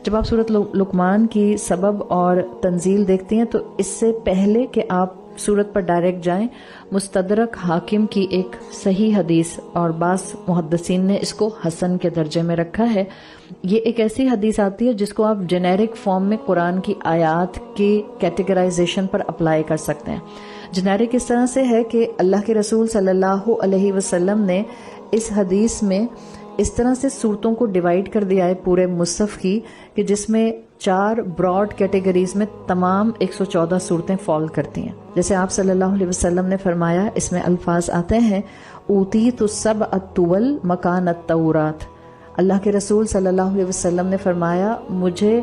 جب آپ سورۃ لقمان کی سبب اور تنزیل دیکھتے ہیں تو اس سے پہلے کہ آپ سورت پر ڈائریکٹ جائیں، مستدرک حاکم کی ایک صحیح حدیث، اور بعض محدثین نے اس کو حسن کے درجے میں رکھا ہے. یہ ایک ایسی حدیث آتی ہے جس کو آپ جنیرک فارم میں قرآن کی آیات کی کیٹیگرائزیشن پر اپلائی کر سکتے ہیں. جنیرک اس طرح سے ہے کہ اللہ کے رسول صلی اللہ علیہ وسلم نے اس حدیث میں اس طرح سے صورتوں کو ڈیوائیڈ کر دیا ہے پورے مصحف کی، کہ جس میں 4 براڈ کیٹیگریز میں تمام 114 صورتیں فال کرتی ہیں. جیسے آپ صلی اللہ علیہ وسلم نے فرمایا، اس میں الفاظ آتے ہیں اوتیت السبع الطول مکان التورات. اللہ کے رسول صلی اللہ علیہ وسلم نے فرمایا مجھے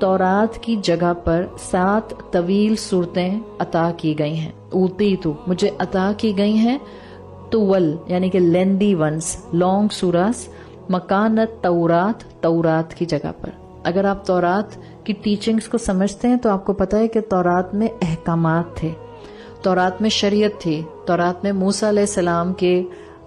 تورات کی جگہ پر 7 طویل صورتیں عطا کی گئی ہیں. اوتیت مجھے عطا کی گئی ہیں، طول یعنی کہ لیندی ونس، لانگ سوراس، مکانت تورات، تورات کی جگہ پر. اگر آپ تورات کی ٹیچنگز کو سمجھتے ہیں تو آپ کو پتہ ہے کہ تورات میں احکامات تھے، تورات میں شریعت تھی، تورات میں موسیٰ علیہ السلام کے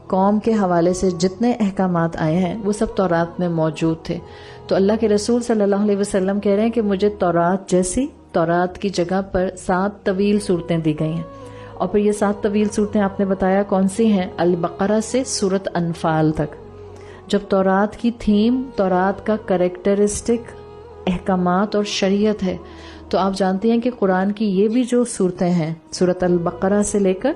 قوم کے حوالے سے جتنے احکامات آئے ہیں وہ سب تورات میں موجود تھے. تو اللہ کے رسول صلی اللہ علیہ وسلم کہہ رہے ہیں کہ مجھے تورات جیسی، تورات کی جگہ پر 7 طویل صورتیں دی گئی ہیں. اور پھر یہ 7 طویل صورتیں آپ نے بتایا کون سی ہیں؟ البقرہ سے سورۃ انفال تک. جب تورات کی تھیم، تورات کا کریکٹرسٹک احکامات اور شریعت ہے، تو آپ جانتے ہیں کہ قرآن کی یہ بھی جو صورتیں ہیں، سورۃ البقرہ سے لے کر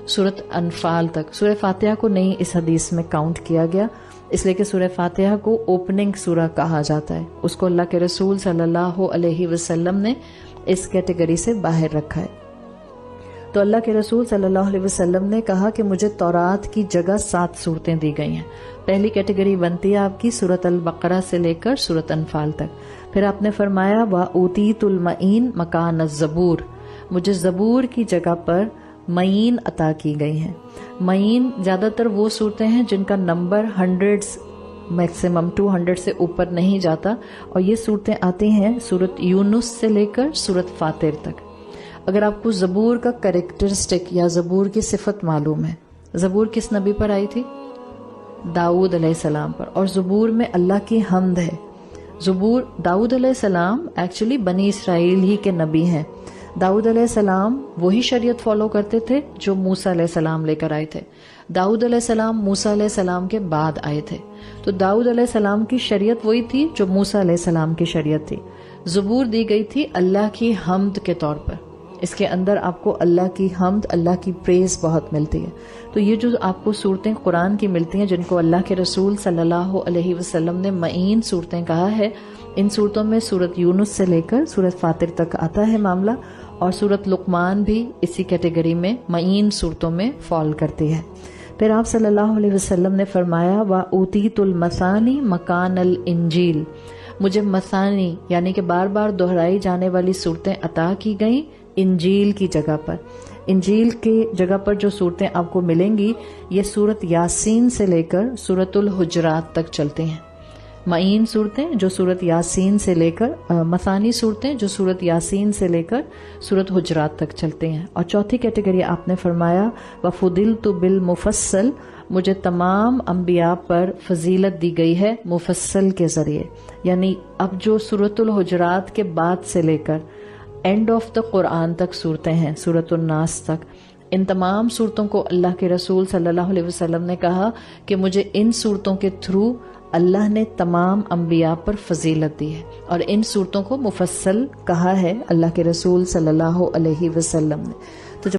سورۃ انفال تک، سورہ فاتحہ کو نہیں اس حدیث میں کاؤنٹ کیا گیا، اس لیے کہ سورہ فاتحہ کو اوپننگ سورہ کہا جاتا ہے. اس کو اللہ کے رسول صلی اللہ علیہ وسلم نے اس کیٹیگری سے باہر رکھا ہے. تو اللہ کے رسول صلی اللہ علیہ وسلم نے کہا کہ مجھے تورات کی جگہ 7 صورتیں دی گئی ہیں. پہلی کیٹیگری بنتی ہے آپ کی سورۃ البقرہ سے لے کر سورۃ انفال تک. پھر آپ نے فرمایا وَأُوتِيتُ الْمَعِينَ مَكَانَ الزَّبُورِ، مجھے زبور کی جگہ پر معین عطا کی گئی ہیں. معین زیادہ تر وہ صورتیں ہیں جن کا نمبر 100 میکسیمم 200 سے اوپر نہیں جاتا، اور یہ صورتیں آتی ہیں سورۃ یونس سے لے کر سورۃ فاطر تک. اگر آپ کو زبور کا کریکٹرسٹک یا زبور کی صفت معلوم ہے، زبور کس نبی پر آئی تھی؟ داؤد علیہ السلام پر. اور زبور میں اللہ کی حمد ہے. زبور، داؤد علیہ السلام ایکچولی بنی اسرائیل ہی کے نبی ہیں. داؤد علیہ السلام وہی شریعت فالو کرتے تھے جو موسیٰ علیہ السلام لے کر آئے تھے. داؤد علیہ السلام موسیٰ علیہ السلام کے بعد آئے تھے، تو داؤد علیہ السلام کی شریعت وہی تھی جو موسیٰ علیہ السلام کی شریعت تھی. زبور دی گئی تھی اللہ کی حمد کے طور پر. اس کے اندر آپ کو اللہ کی حمد، اللہ کی پریز بہت ملتی ہے. تو یہ جو آپ کو صورتیں قرآن کی ملتی ہیں جن کو اللہ کے رسول صلی اللہ علیہ وسلم نے معین صورتیں کہا ہے، ان صورتوں میں سورۃ یونس سے لے کر سورۃ فاطر تک آتا ہے معاملہ، اور سورۃ لقمان بھی اسی کیٹیگری میں معین صورتوں میں فال کرتی ہے. پھر آپ صلی اللہ علیہ وسلم نے فرمایا وَأُوتِيتُ الْمَثَانِي مَكَانَ الْإِنْجِيلِ، مجھے مثانی یعنی کہ بار بار دہرائی جانے والی صورتیں عطا کی گئیں انجیل کی جگہ پر. انجیل کی جگہ پر جو صورتیں آپ کو ملیں گی یہ سورۃ یاسین سے لے کر سورۃ الحجرات تک چلتے ہیں. معین صورتیں جو سورۃ یاسین سے لے کر، مثانی صورتیں جو سورۃ یاسین سے لے کر سورۃ حجرات تک چلتے ہیں. اور چوتھی کیٹیگری آپ نے فرمایا وَفُضِلْتُ بِالْمُفَصَّلِ، مجھے تمام انبیاء پر فضیلت دی گئی ہے مفصل کے ذریعے. یعنی اب جو سورۃ الحجرات کے بعد سے لے کر اینڈ آف دا قرآن تک صورتیں ہیں، سورۃ الناس تک، ان تمام صورتوں کو اللہ کے رسول صلی اللہ علیہ وسلم نے کہا کہ مجھے ان صورتوں کے تھرو اللہ نے تمام انبیاء پر فضیلت دی ہے، اور ان صورتوں کو مفصل کہا ہے اللہ کے رسول صلی اللہ علیہ وسلم نے.